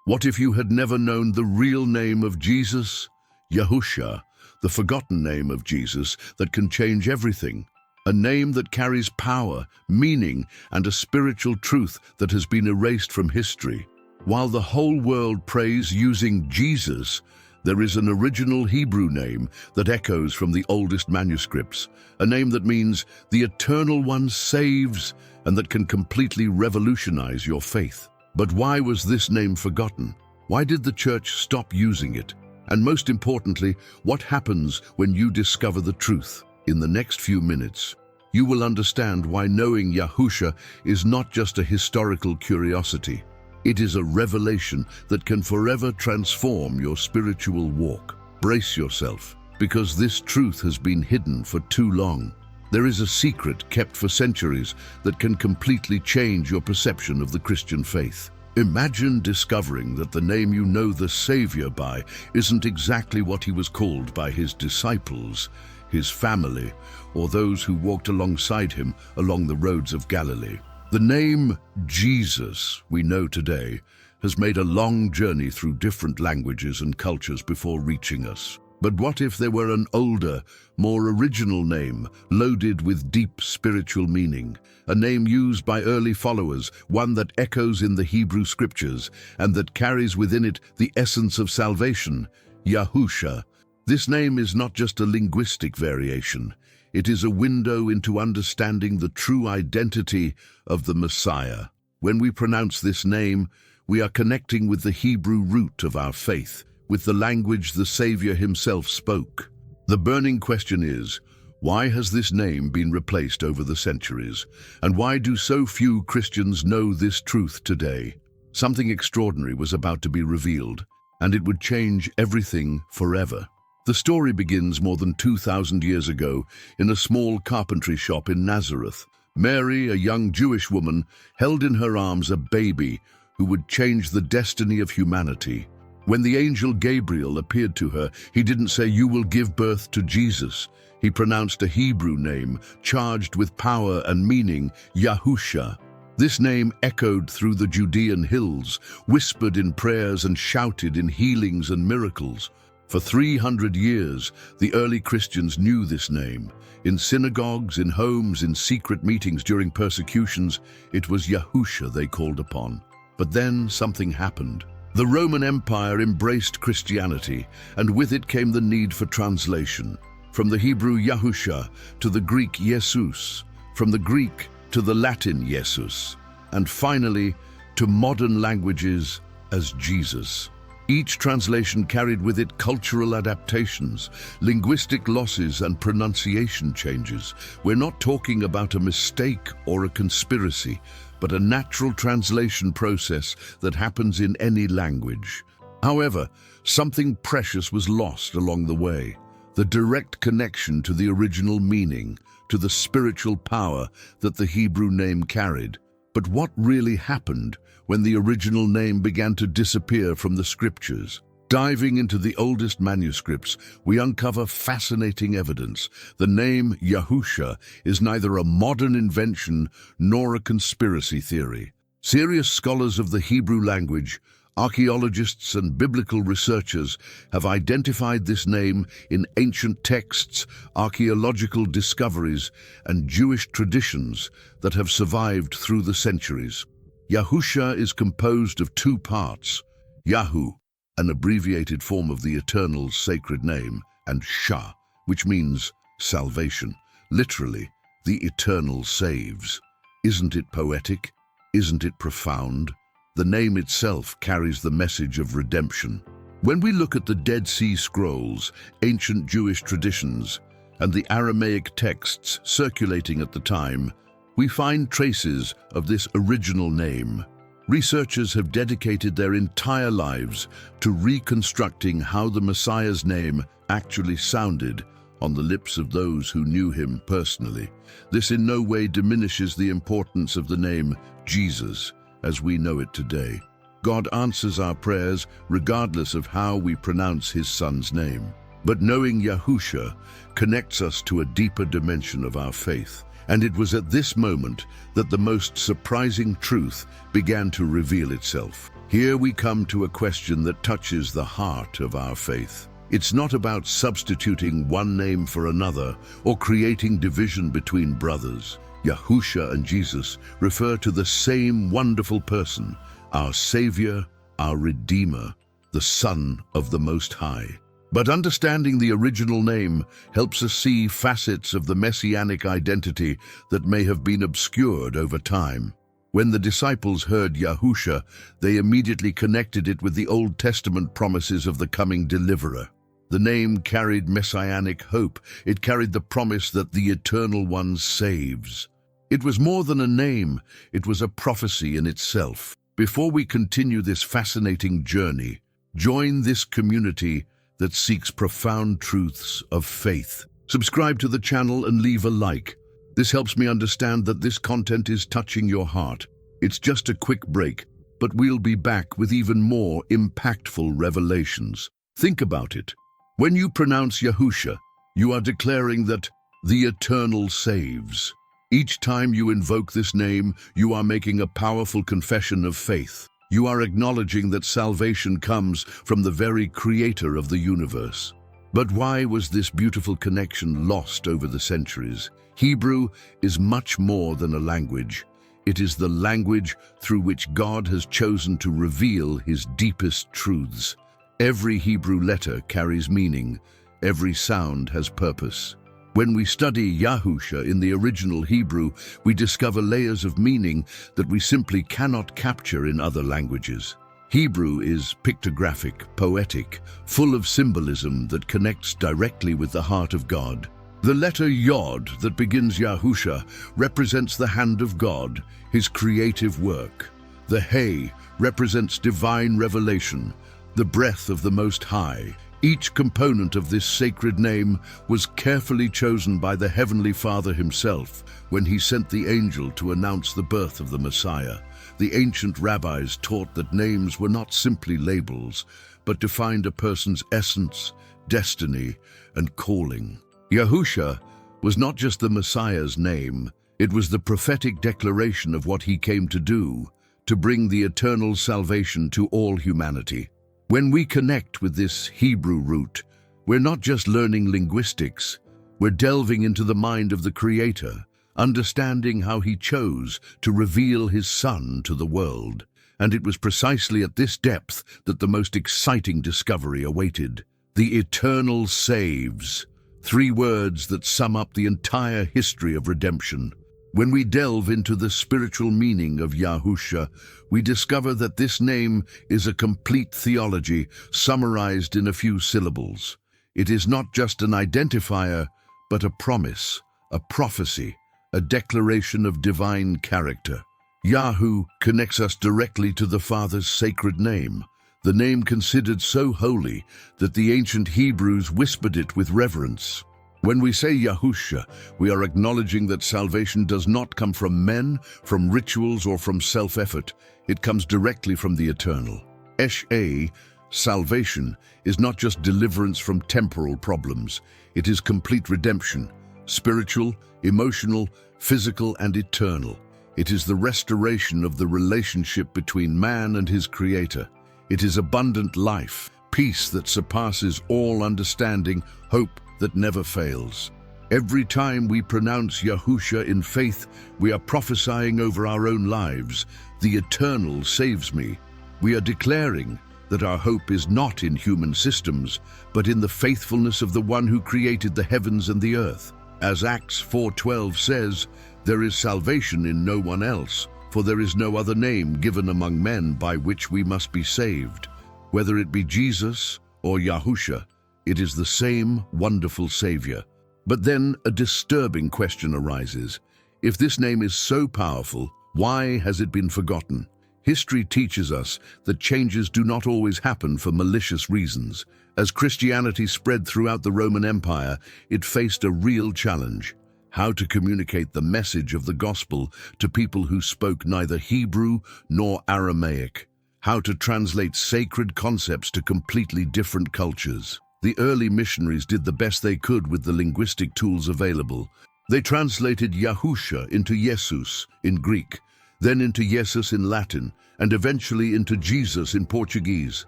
What if you had never known the real name of Jesus? YAHUSHA, the forgotten name of Jesus that can change everything. A name that carries power, meaning, and a spiritual truth that has been erased from history. While the whole world prays using Jesus, there is an original Hebrew name that echoes from the oldest manuscripts, a name that means the Eternal One saves and that can completely revolutionize your faith. But why was this name forgotten? Why did the church stop using it? And most importantly, what happens when you discover the truth? In the next few minutes, you will understand why knowing YAHUSHA is not just a historical curiosity. It is a revelation that can forever transform your spiritual walk. Brace yourself, because this truth has been hidden for too long. There is a secret kept for centuries that can completely change your perception of the Christian faith. Imagine discovering that the name you know the Savior by isn't exactly what he was called by his disciples, his family, or those who walked alongside him along the roads of Galilee. The name Jesus we know today has made a long journey through different languages and cultures before reaching us. But what if there were an older, more original name, loaded with deep spiritual meaning? A name used by early followers, one that echoes in the Hebrew scriptures, and that carries within it the essence of salvation, YAHUSHA. This name is not just a linguistic variation. It is a window into understanding the true identity of the Messiah. When we pronounce this name, we are connecting with the Hebrew root of our faith, with the language the Savior himself spoke. The burning question is, why has this name been replaced over the centuries? And why do so few Christians know this truth today? Something extraordinary was about to be revealed, and it would change everything forever. The story begins more than 2,000 years ago in a small carpentry shop in Nazareth. Mary, a young Jewish woman, held in her arms a baby who would change the destiny of humanity. When the angel Gabriel appeared to her, he didn't say, "You will give birth to Jesus." He pronounced a Hebrew name, charged with power and meaning, YAHUSHA. This name echoed through the Judean hills, whispered in prayers and shouted in healings and miracles. For 300 years, the early Christians knew this name. In synagogues, in homes, in secret meetings during persecutions, it was YAHUSHA they called upon. But then something happened. The Roman Empire embraced Christianity, and with it came the need for translation. From the Hebrew YAHUSHA to the Greek Jesus, from the Greek to the Latin Jesus, and finally to modern languages as Jesus. Each translation carried with it cultural adaptations, linguistic losses, and pronunciation changes. We're not talking about a mistake or a conspiracy, but a natural translation process that happens in any language. However, something precious was lost along the way: the direct connection to the original meaning, to the spiritual power that the Hebrew name carried. But what really happened when the original name began to disappear from the scriptures? Diving into the oldest manuscripts, we uncover fascinating evidence. The name YAHUSHA is neither a modern invention nor a conspiracy theory. Serious scholars of the Hebrew language, archaeologists and biblical researchers have identified this name in ancient texts, archaeological discoveries, and Jewish traditions that have survived through the centuries. YAHUSHA is composed of two parts: Yahu, an abbreviated form of the Eternal's sacred name, and Shah, which means salvation. Literally, the Eternal saves. Isn't it poetic? Isn't it profound? The name itself carries the message of redemption. When we look at the Dead Sea Scrolls, ancient Jewish traditions, and the Aramaic texts circulating at the time, we find traces of this original name. Researchers have dedicated their entire lives to reconstructing how the Messiah's name actually sounded on the lips of those who knew him personally. This in no way diminishes the importance of the name Jesus as we know it today. God answers our prayers regardless of how we pronounce his son's name. But knowing YAHUSHA connects us to a deeper dimension of our faith. And it was at this moment that the most surprising truth began to reveal itself. Here we come to a question that touches the heart of our faith. It's not about substituting one name for another or creating division between brothers. Yahusha and Jesus refer to the same wonderful person, our Savior, our Redeemer, the Son of the Most High. But understanding the original name helps us see facets of the messianic identity that may have been obscured over time. When the disciples heard Yahusha, they immediately connected it with the Old Testament promises of the coming deliverer. The name carried messianic hope. It carried the promise that the Eternal One saves. It was more than a name, it was a prophecy in itself. Before we continue this fascinating journey, join this community that seeks profound truths of faith. Subscribe to the channel and leave a like. This helps me understand that this content is touching your heart. It's just a quick break, but we'll be back with even more impactful revelations. Think about it. When you pronounce Yahusha, you are declaring that the Eternal saves. Each time you invoke this name, you are making a powerful confession of faith. You are acknowledging that salvation comes from the very Creator of the universe. But why was this beautiful connection lost over the centuries? Hebrew is much more than a language. It is the language through which God has chosen to reveal His deepest truths. Every Hebrew letter carries meaning. Every sound has purpose. When we study Yahusha in the original Hebrew, we discover layers of meaning that we simply cannot capture in other languages. Hebrew is pictographic, poetic, full of symbolism that connects directly with the heart of God. The letter Yod that begins Yahusha represents the hand of God, His creative work. The He represents divine revelation, the breath of the Most High. Each component of this sacred name was carefully chosen by the Heavenly Father Himself when He sent the angel to announce the birth of the Messiah. The ancient rabbis taught that names were not simply labels, but defined a person's essence, destiny, and calling. Yahusha was not just the Messiah's name, it was the prophetic declaration of what He came to do, to bring the eternal salvation to all humanity. When we connect with this Hebrew root, we're not just learning linguistics, we're delving into the mind of the Creator, understanding how He chose to reveal His Son to the world. And it was precisely at this depth that the most exciting discovery awaited. The Eternal saves. 3 words that sum up the entire history of redemption. When we delve into the spiritual meaning of Yahusha, we discover that this name is a complete theology summarized in a few syllables. It is not just an identifier, but a promise, a prophecy, a declaration of divine character. Yahu connects us directly to the Father's sacred name, the name considered so holy that the ancient Hebrews whispered it with reverence. When we say Yahusha, we are acknowledging that salvation does not come from men, from rituals, or from self-effort. It comes directly from the Eternal. Esh-A, salvation, is not just deliverance from temporal problems. It is complete redemption, spiritual, emotional, physical, and eternal. It is the restoration of the relationship between man and his Creator. It is abundant life, peace that surpasses all understanding, hope that never fails. Every time we pronounce Yahusha in faith, we are prophesying over our own lives. The Eternal saves me. We are declaring that our hope is not in human systems, but in the faithfulness of the One who created the heavens and the earth. As Acts 4:12 says, there is salvation in no one else, for there is no other name given among men by which we must be saved. Whether it be Jesus or Yahusha, it is the same wonderful Savior. But then a disturbing question arises. If this name is so powerful, why has it been forgotten? History teaches us that changes do not always happen for malicious reasons. As Christianity spread throughout the Roman Empire, it faced a real challenge: how to communicate the message of the gospel to people who spoke neither Hebrew nor Aramaic, how to translate sacred concepts to completely different cultures. The early missionaries did the best they could with the linguistic tools available. They translated Yahusha into Jesus in Greek. then into Jesus in Latin, and eventually into Jesus in Portuguese.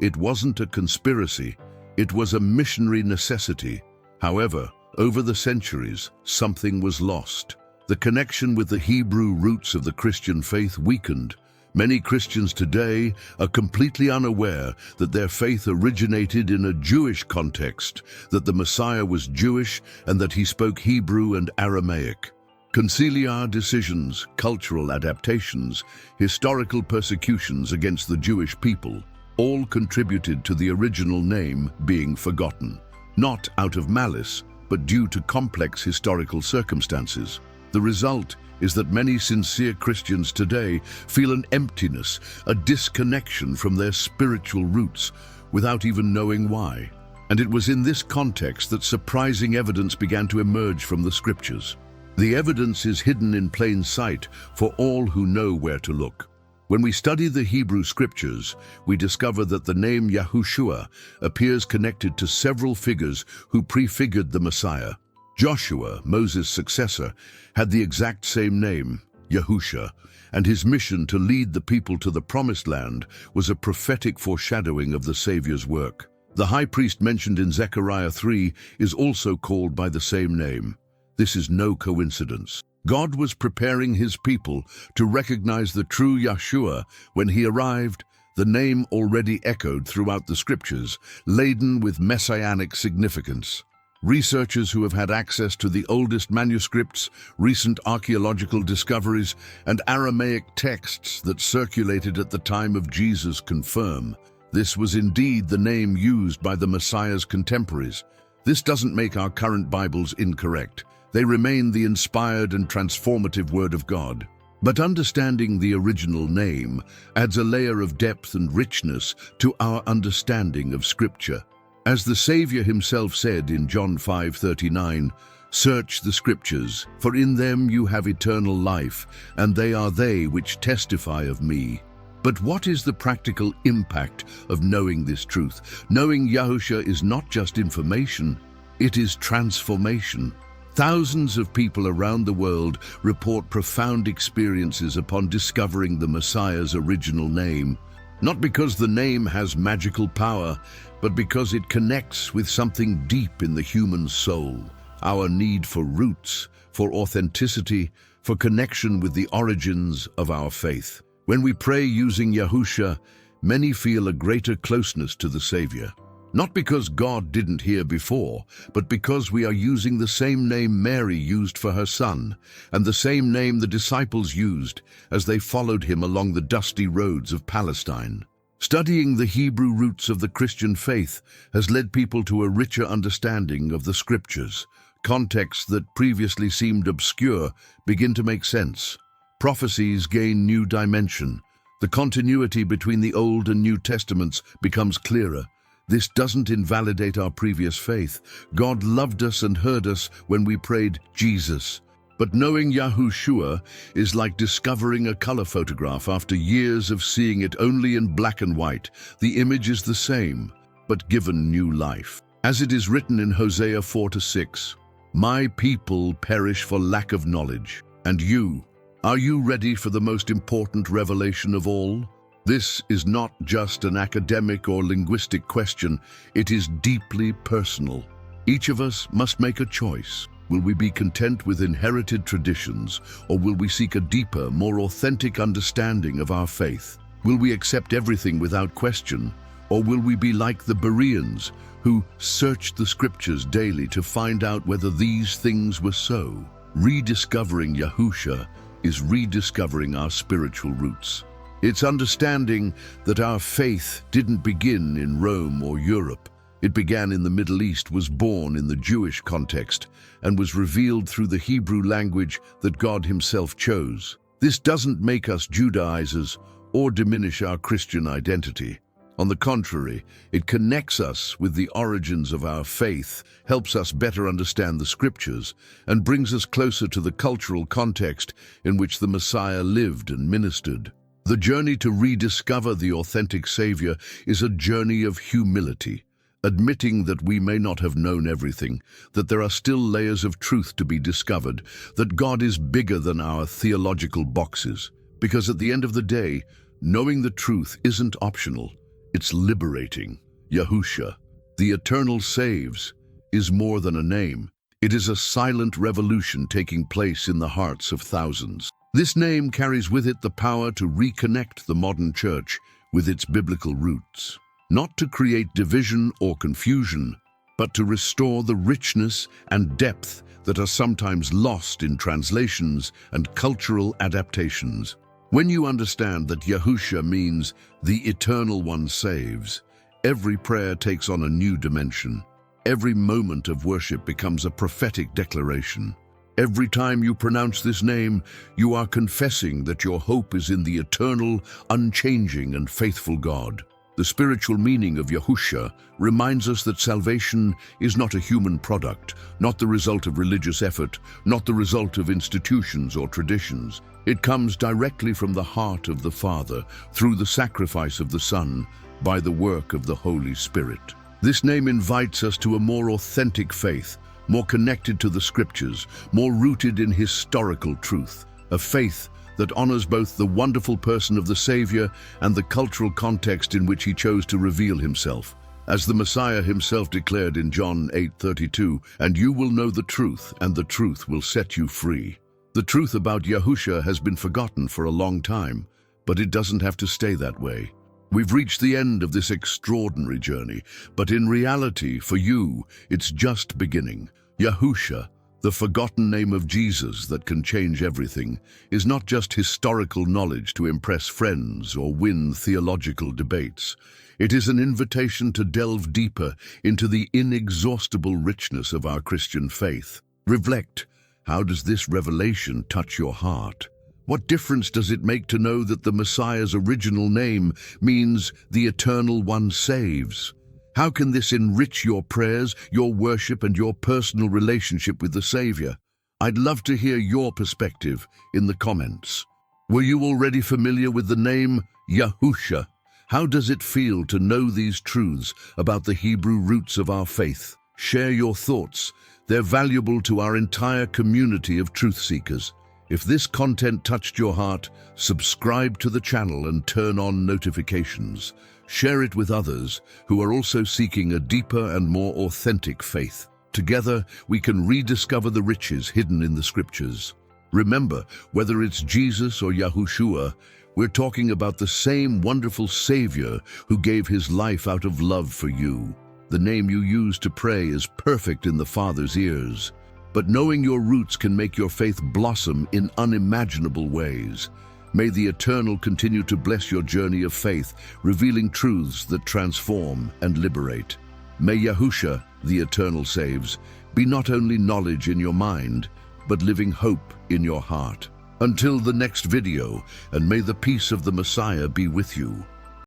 It wasn't a conspiracy, it was a missionary necessity. However, over the centuries, something was lost. The connection with the Hebrew roots of the Christian faith weakened. Many Christians today are completely unaware that their faith originated in a Jewish context, that the Messiah was Jewish and that he spoke Hebrew and Aramaic. Conciliar decisions, cultural adaptations, historical persecutions against the Jewish people all contributed to the original name being forgotten, not out of malice, but due to complex historical circumstances. The result is that many sincere Christians today feel an emptiness, a disconnection from their spiritual roots, without even knowing why. And it was in this context that surprising evidence began to emerge from the scriptures. The evidence is hidden in plain sight for all who know where to look. When we study the Hebrew scriptures, we discover that the name YAHUSHA appears connected to several figures who prefigured the Messiah. Joshua, Moses' successor, had the exact same name, YAHUSHA, and his mission to lead the people to the Promised Land was a prophetic foreshadowing of the Savior's work. The high priest mentioned in Zechariah 3 is also called by the same name. This is no coincidence. God was preparing his people to recognize the true Yahshua when he arrived. The name already echoed throughout the scriptures, laden with messianic significance. Researchers who have had access to the oldest manuscripts, recent archaeological discoveries, and Aramaic texts that circulated at the time of Jesus confirm this was indeed the name used by the Messiah's contemporaries. This doesn't make our current Bibles incorrect. They remain the inspired and transformative Word of God. But understanding the original name adds a layer of depth and richness to our understanding of Scripture. As the Savior himself said in John 5:39, "Search the Scriptures, for in them you have eternal life, and they are they which testify of me." But what is the practical impact of knowing this truth? Knowing Yahusha is not just information, it is transformation. Thousands of people around the world report profound experiences upon discovering the Messiah's original name. Not because the name has magical power, but because it connects with something deep in the human soul. Our need for roots, for authenticity, for connection with the origins of our faith. When we pray using Yahusha, many feel a greater closeness to the Savior. Not because God didn't hear before, but because we are using the same name Mary used for her son, and the same name the disciples used as they followed him along the dusty roads of Palestine. Studying the Hebrew roots of the Christian faith has led people to a richer understanding of the Scriptures. Contexts that previously seemed obscure begin to make sense. Prophecies gain new dimension. The continuity between the Old and New Testaments becomes clearer. This doesn't invalidate our previous faith. God loved us and heard us when we prayed Jesus. But knowing Yahushua is like discovering a color photograph after years of seeing it only in black and white. The image is the same, but given new life. As it is written in Hosea 4:6, "My people perish for lack of knowledge." And you, are you ready for the most important revelation of all? This is not just an academic or linguistic question, it is deeply personal. Each of us must make a choice. Will we be content with inherited traditions, or will we seek a deeper, more authentic understanding of our faith? Will we accept everything without question, or will we be like the Bereans, who searched the Scriptures daily to find out whether these things were so? Rediscovering Yahusha is rediscovering our spiritual roots. It's understanding that our faith didn't begin in Rome or Europe. It began in the Middle East, was born in the Jewish context, and was revealed through the Hebrew language that God himself chose. This doesn't make us Judaizers or diminish our Christian identity. On the contrary, it connects us with the origins of our faith, helps us better understand the Scriptures, and brings us closer to the cultural context in which the Messiah lived and ministered. The journey to rediscover the authentic Savior is a journey of humility, admitting that we may not have known everything, that there are still layers of truth to be discovered, that God is bigger than our theological boxes. Because at the end of the day, knowing the truth isn't optional, it's liberating. YAHUSHA, the eternal saves, is more than a name. It is a silent revolution taking place in the hearts of thousands. This name carries with it the power to reconnect the modern church with its biblical roots, not to create division or confusion, but to restore the richness and depth that are sometimes lost in translations and cultural adaptations. When you understand that YAHUSHA means the Eternal One saves, every prayer takes on a new dimension. Every moment of worship becomes a prophetic declaration. Every time you pronounce this name, you are confessing that your hope is in the eternal, unchanging, and faithful God. The spiritual meaning of YAHUSHA reminds us that salvation is not a human product, not the result of religious effort, not the result of institutions or traditions. It comes directly from the heart of the Father, through the sacrifice of the Son, by the work of the Holy Spirit. This name invites us to a more authentic faith, more connected to the Scriptures, more rooted in historical truth, a faith that honors both the wonderful person of the Savior and the cultural context in which he chose to reveal himself. As the Messiah himself declared in John 8:32, "And you will know the truth, and the truth will set you free." The truth about YAHUSHA has been forgotten for a long time, but it doesn't have to stay that way. We've reached the end of this extraordinary journey, but in reality, for you, it's just beginning. YAHUSHA, the forgotten name of Jesus that can change everything, is not just historical knowledge to impress friends or win theological debates. It is an invitation to delve deeper into the inexhaustible richness of our Christian faith. Reflect, how does this revelation touch your heart? What difference does it make to know that the Messiah's original name means the Eternal One saves? How can this enrich your prayers, your worship, and your personal relationship with the Savior? I'd love to hear your perspective in the comments. Were you already familiar with the name YAHUSHA? How does it feel to know these truths about the Hebrew roots of our faith? Share your thoughts. They're valuable to our entire community of truth seekers. If this content touched your heart, subscribe to the channel and turn on notifications. Share it with others who are also seeking a deeper and more authentic faith. Together, we can rediscover the riches hidden in the Scriptures. Remember, whether it's Jesus or YAHUSHA, we're talking about the same wonderful Savior who gave his life out of love for you. The name you use to pray is perfect in the Father's ears. But knowing your roots can make your faith blossom in unimaginable ways. May the Eternal continue to bless your journey of faith, revealing truths that transform and liberate. May YAHUSHA, the Eternal saves, be not only knowledge in your mind, but living hope in your heart. Until the next video, and may the peace of the Messiah be with you.